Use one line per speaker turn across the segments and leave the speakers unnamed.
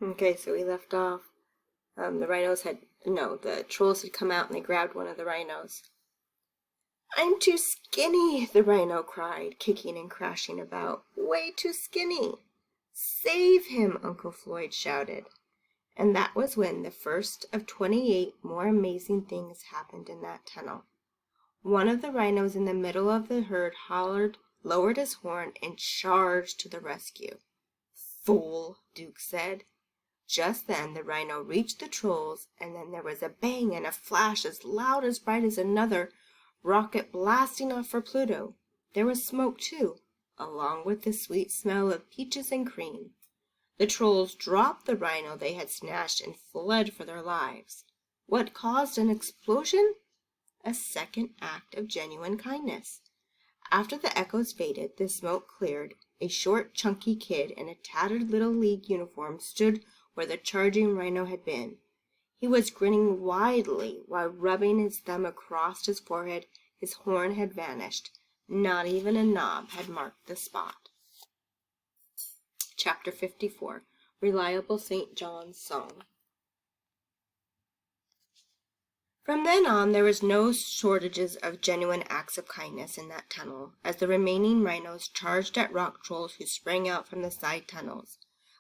Okay, so we left off. The trolls had come out and they grabbed one of the rhinos. "I'm too skinny," the rhino cried, kicking and crashing about. "Way too skinny." "Save him," Uncle Floyd shouted. And that was when the first of 28 more amazing things happened in that tunnel. One of the rhinos in the middle of the herd hollered, lowered his horn, and charged to the rescue. "Fool," Duke said. Just then the rhino reached the trolls, and then there was a bang and a flash as loud as bright as another rocket blasting off for Pluto. There was smoke, too, along with the sweet smell of peaches and cream. The trolls dropped the rhino they had snatched and fled for their lives. What caused an explosion? A second act of genuine kindness. After the echoes faded, the smoke cleared. A short, chunky kid in a tattered Little League uniform stood where the charging rhino had been. He was grinning widely while rubbing his thumb across his forehead. His horn had vanished. Not even a knob had marked the spot. Chapter 54. Reliable St. John's Song. From then on, there was no shortages of genuine acts of kindness in that tunnel, as the remaining rhinos charged at rock trolls who sprang out from the side tunnels.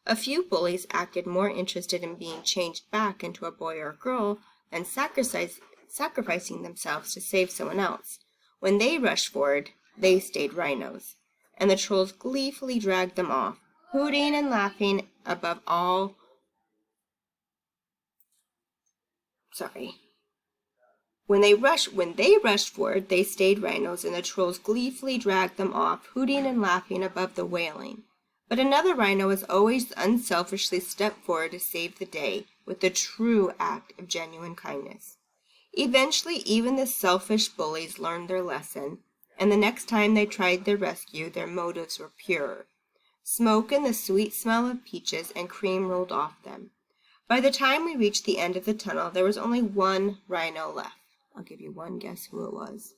A few bullies acted more interested in being changed back into a boy or girl than sacrificing themselves to save someone else. When they rushed forward, they stayed rhinos, and the trolls gleefully dragged them off, hooting and laughing above all. When they rushed forward, they stayed rhinos, and the trolls gleefully dragged them off, hooting and laughing above the wailing. But another rhino has always unselfishly stepped forward to save the day with the true act of genuine kindness. Eventually, even the selfish bullies learned their lesson, and the next time they tried their rescue, their motives were purer. Smoke and the sweet smell of peaches and cream rolled off them. By the time we reached the end of the tunnel, there was only one rhino left. I'll give you one guess who it was.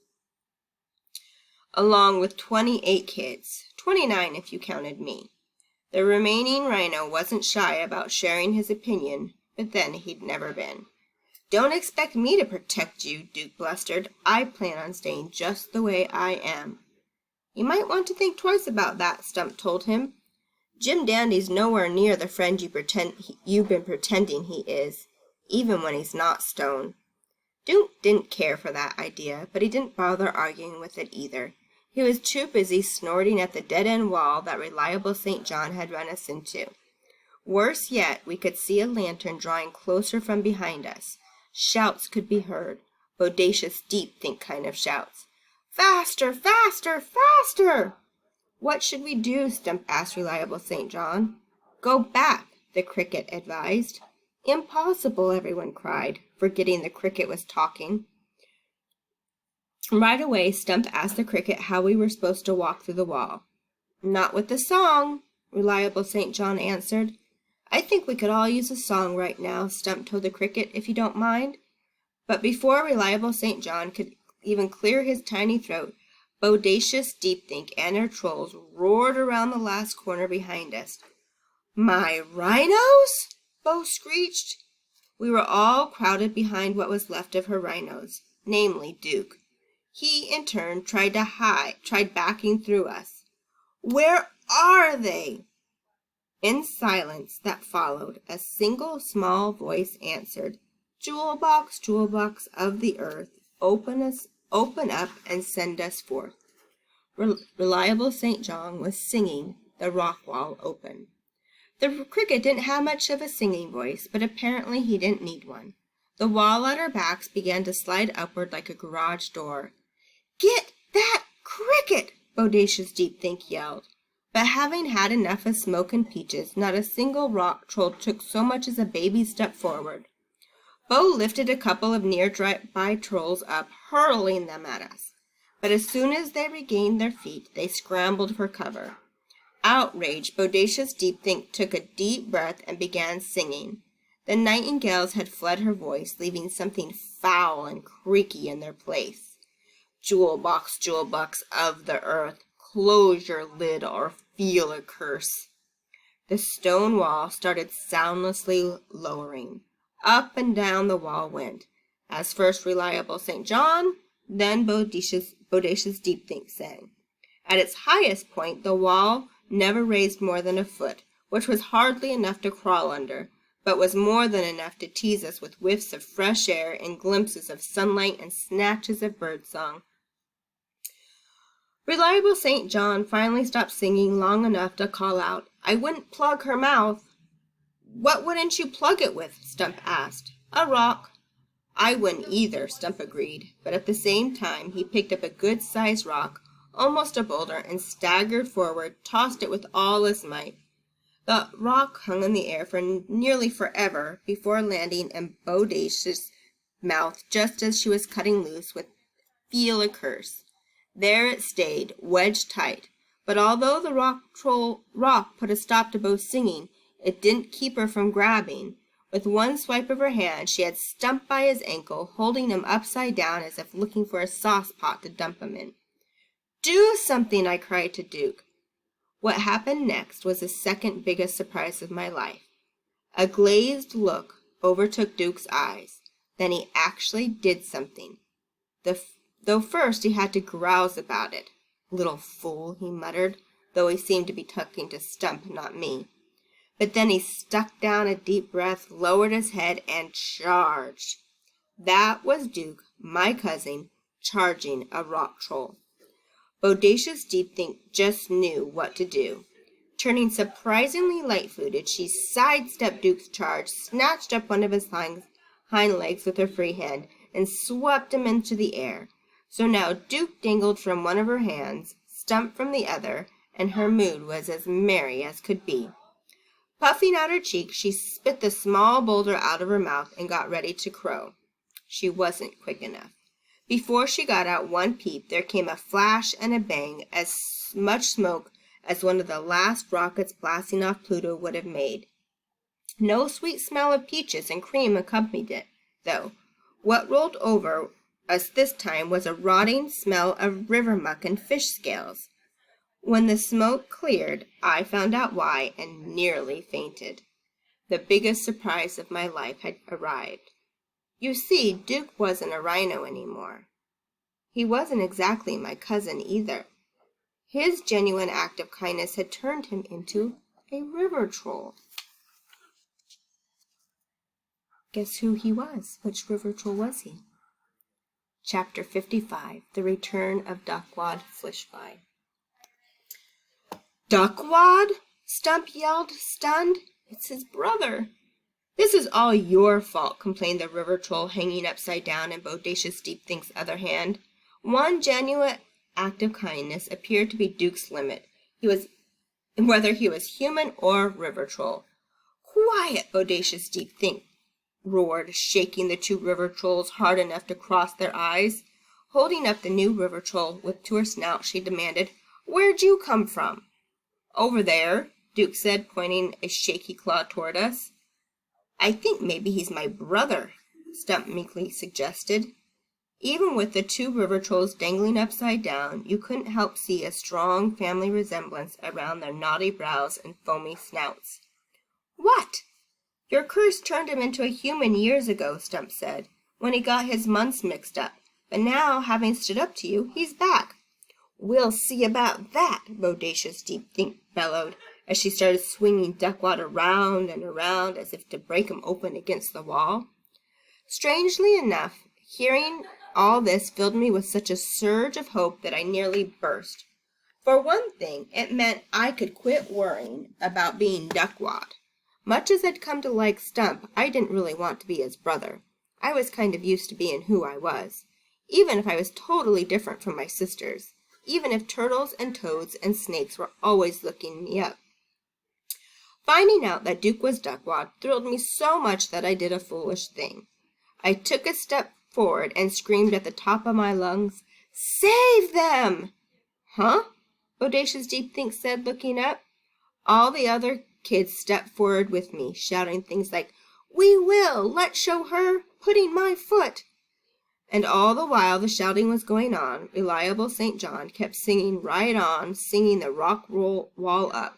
Along with 28 kids, 29 if you counted me. The remaining rhino wasn't shy about sharing his opinion, but then he'd never been. "Don't expect me to protect you," Duke blustered. "I plan on staying just the way I am." "You might want to think twice about that," Stump told him. "Jim Dandy's nowhere near the friend you've been pretending he is, even when he's not stone." Duke didn't care for that idea, but he didn't bother arguing with it either. He was too busy snorting at the dead-end wall that Reliable St. John had run us into. Worse yet, we could see a lantern drawing closer from behind us. Shouts could be heard, bodacious, deep-think kind of shouts. "Faster! Faster! Faster!" "What should we do?" Stump asked Reliable St. John. "Go back," the cricket advised. "Impossible," everyone cried, forgetting the cricket was talking. Right away, Stump asked the cricket how we were supposed to walk through the wall. "Not with the song," Reliable St. John answered. "I think we could all use a song right now," Stump told the cricket, "if you don't mind." But before Reliable St. John could even clear his tiny throat, Bodacious Deepthink and her trolls roared around the last corner behind us. "My rhinos!" Bo screeched. We were all crowded behind what was left of her rhinos, namely Duke. He, in turn, tried backing through us. "Where are they?" In silence that followed, a single small voice answered, Jewel box of the earth, open up and send us forth." Reliable St. John was singing The Rock Wall Open. The cricket didn't have much of a singing voice, but apparently he didn't need one. The wall at our backs began to slide upward like a garage door. "Get that cricket!" Bodacious Deepthink yelled. But having had enough of smoke and peaches, not a single rock troll took so much as a baby step forward. Bo lifted a couple of nearby trolls up, hurling them at us. But as soon as they regained their feet, they scrambled for cover. Outraged, Bodacious Deepthink took a deep breath and began singing. The nightingales had fled her voice, leaving something foul and creaky in their place. Jewel box of the earth, close your lid or feel a curse." The stone wall started soundlessly lowering. Up and down the wall went, as first Reliable St. John, then Bodacious Deep Think sang. At its highest point, the wall never raised more than a foot, which was hardly enough to crawl under, but was more than enough to tease us with whiffs of fresh air and glimpses of sunlight and snatches of birdsong. Reliable St. John finally stopped singing long enough to call out, "I wouldn't plug her mouth." "What wouldn't you plug it with?" Stump asked. "A rock." "I wouldn't either," Stump agreed, but at the same time he picked up a good-sized rock, almost a boulder, and staggered forward, tossed it with all his might. The rock hung in the air for nearly forever before landing in Bodacious' mouth just as she was cutting loose with "Feel a Curse." There it stayed, wedged tight, but although the rock put a stop to Bo's singing, it didn't keep her from grabbing. With one swipe of her hand, she had Stump by his ankle, holding him upside down as if looking for a sauce pot to dump him in. "Do something!" I cried to Duke. What happened next was the second biggest surprise of my life. A glazed look overtook Duke's eyes. Then he actually did something. Though first he had to grouse about it. "Little fool," he muttered, though he seemed to be talking to Stump, not me. But then he stuck down a deep breath, lowered his head, and charged. That was Duke, my cousin, charging a rock troll. Bodacious Deep Think just knew what to do. Turning surprisingly light-footed, she sidestepped Duke's charge, snatched up one of his hind legs with her free hand, and swept him into the air. So now Duke dangled from one of her hands, Stump from the other, and her mood was as merry as could be. Puffing out her cheek, she spit the small boulder out of her mouth and got ready to crow. She wasn't quick enough. Before she got out one peep, there came a flash and a bang, as much smoke as one of the last rockets blasting off Pluto would have made. No sweet smell of peaches and cream accompanied it, though. What rolled over us this time was a rotting smell of river muck and fish scales. When the smoke cleared, I found out why and nearly fainted. The biggest surprise of my life had arrived. You see, Duke wasn't a rhino anymore. He wasn't exactly my cousin either. His genuine act of kindness had turned him into a river troll. Guess who he was? Which river troll was he? Chapter 55, The Return of Duckwad Flishfly. "Duckwad?" Stump yelled, stunned. "It's his brother." "This is all your fault," complained the river troll, hanging upside down in Bodacious Deep Think's other hand. One genuine act of kindness appeared to be Duke's limit, whether he was human or river troll. "Quiet!" Bodacious Deep Think roared, shaking the two river trolls hard enough to cross their eyes. Holding up the new river troll to her snout, she demanded, "Where'd you come from?" "Over there," Duke said, pointing a shaky claw toward us. "I think maybe he's my brother," Stump meekly suggested. Even with the two river trolls dangling upside down, you couldn't help see a strong family resemblance around their knotty brows and foamy snouts. "What?" "Your curse turned him into a human years ago," Stump said, "when he got his months mixed up. But now, having stood up to you, he's back." "We'll see about that," Bodacious Deep Think bellowed, as she started swinging Duckwad around and around as if to break him open against the wall. Strangely enough, hearing all this filled me with such a surge of hope that I nearly burst. For one thing, it meant I could quit worrying about being Duckwad. Much as I'd come to like Stump, I didn't really want to be his brother. I was kind of used to being who I was, even if I was totally different from my sisters, even if turtles and toads and snakes were always looking me up. Finding out that Duke was Duckwad thrilled me so much that I did a foolish thing. I took a step forward and screamed at the top of my lungs, "Save them!" "Huh?" Bodacious Deep Think said, looking up. All the other kids stepped forward with me, shouting things like, "We will! Let's show her! Putting my foot!" And all the while the shouting was going on, Reliable St. John kept singing right on, singing the rock wall up.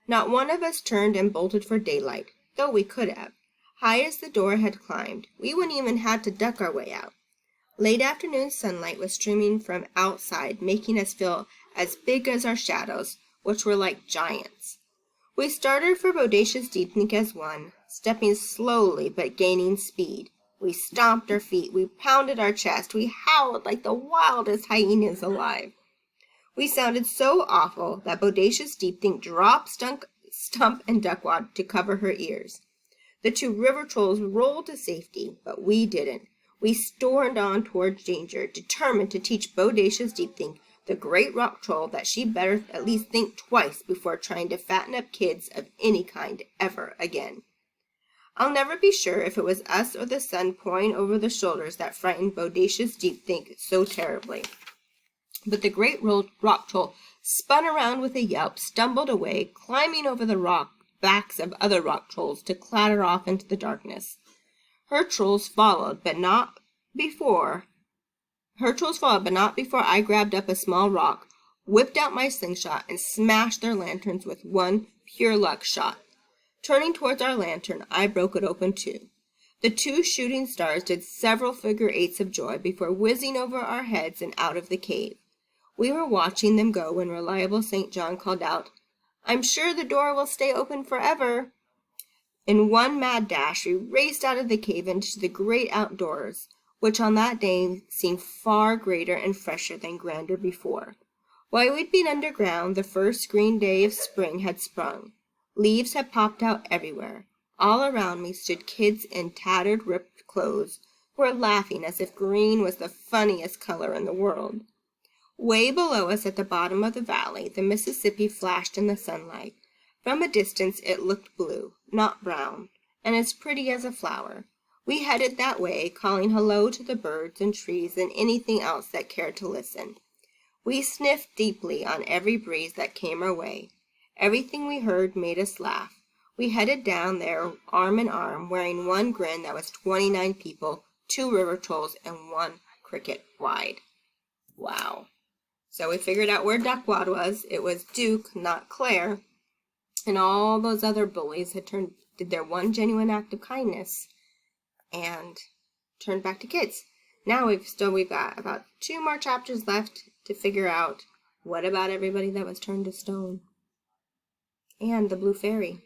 Not one of us turned and bolted for daylight, though we could have. High as the door had climbed, we wouldn't even had to duck our way out. Late afternoon sunlight was streaming from outside, making us feel as big as our shadows, which were like giants. We started for Bodacious Deepnik as one, stepping slowly but gaining speed. We stomped our feet, we pounded our chest, we howled like the wildest hyenas alive. We sounded so awful that Bodacious Deepnik dropped Stump and Duckwad to cover her ears. The two river trolls rolled to safety, but we didn't. We stormed on towards danger, determined to teach Bodacious Deepnik, the great rock troll, that she better at least think twice before trying to fatten up kids of any kind ever again. I'll never be sure if it was us or the sun pouring over the shoulders that frightened Bodacious Deepnik so terribly. But the great rock troll spun around with a yelp, stumbled away, climbing over the backs of other rock trolls to clatter off into the darkness. Her trolls followed, but not before I grabbed up a small rock, whipped out my slingshot, and smashed their lanterns with one pure luck shot. Turning towards our lantern, I broke it open too. The two shooting stars did several figure eights of joy before whizzing over our heads and out of the cave. We were watching them go when Reliable St. John called out, "I'm sure the door will stay open forever." In one mad dash, we raced out of the cave into the great outdoors, which on that day seemed far greater and fresher than grander before. While we'd been underground, the first green day of spring had sprung. Leaves had popped out everywhere. All around me stood kids in tattered, ripped clothes, who were laughing as if green was the funniest color in the world. Way below us at the bottom of the valley, the Mississippi flashed in the sunlight. From a distance it looked blue, not brown, and as pretty as a flower. We headed that way, calling hello to the birds and trees and anything else that cared to listen. We sniffed deeply on every breeze that came our way. Everything we heard made us laugh. We headed down there arm in arm, wearing one grin that was 29 people, 2 river trolls, and 1 cricket wide. Wow. So we figured out where Duckwad was. It was Duke, not Claire. And all those other bullies did their one genuine act of kindness and turned back to kids. Now we've got about 2 more chapters left to figure out what about everybody that was turned to stone. And the blue fairy.